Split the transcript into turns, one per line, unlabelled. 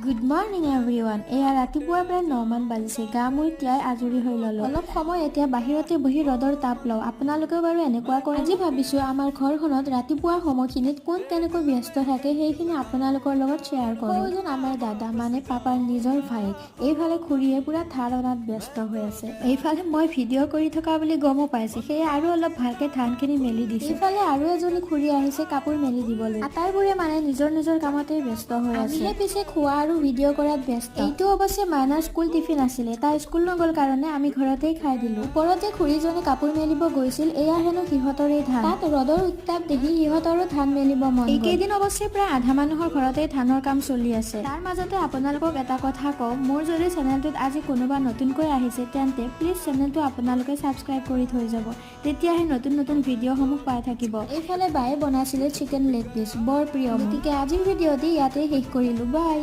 Good morning everyone. এয়া ৰাতিপুৱাৰ প্ৰায় 9 মান বাজিছে। গা মুই তিয়াই আজৰি হৈ ললো। অলপ সময় এতিয়া বাহিৰতে বহি ৰদৰ তাপ লওঁ। আপোনালোকেও বাৰু এনেকুৱা কৰে? আজি ভাবিছো আমাৰ ঘৰখনত ৰাতিপুৱা সময়খিনিত কোন কেনেকৈ ব্যস্ত থাকে সেইখিনি আপোনালোকৰ লগত শ্বেয়াৰ কৰোঁ। সৌজন আমাৰ দাদা মানে পাপাৰ নিজৰ ভাইক। এইফালে খুৰীয়ে পুৰা ধান অনাত ব্যস্ত হৈ আছে। এইফালে মই ভিডিঅ' কৰি থকা বুলি গমো পাইছে। সেয়ে আৰু অলপ ভালকে ধানখিনি মেলি দিছে। এইফালে আৰু এজনী খুৰী আহিছে কাপোৰ মেলি দিবলৈ। আটাইবোৰে মানে নিজৰ নিজৰ কামতে ব্যস্ত হৈ আছে। আমিহে পিছে খোৱা আৰু ভিডিঅ' কৰাত ব্যস্ত। এইটো অৱশ্যে মাইনাৰ স্কুল টিফিন আছিলে। তাই স্কুল নগল কাৰণে আমি ঘৰতেই খাই দিলো। ওপৰতে খুৰীজনে কাপোৰ মেলিব গৈছিল। এয়া হেনো সিহঁতৰে ধান। তাত ৰদৰ উত্তাপ দেখি সিহঁতৰো ধান মেলিব মন গ'ল। এইকেইদিন অৱশ্যে প্ৰায় আধা মানুহৰ ঘৰতে ধানৰ কাম চলি আছে। তাৰ মাজতে আপোনালোকক এটা কথা কওঁ, মোৰ যদি চেনেলটোত আজি কোনোবা নতুনকৈ আহিছে তেন্তে প্লিজ চেনেলটো আপোনালোকে ছাবস্ক্ৰাইব কৰি থৈ যাব। তেতিয়াহে নতুন নতুন ভিডিঅ'সমূহ পাই থাকিব। এইফালে বায়ে বনাইছিলে চিকেন লেগ পিচ, বৰ প্ৰিয়। গতিকে আজিৰ ভিডিঅ'টি ইয়াতে শেষ কৰিলো। বাই।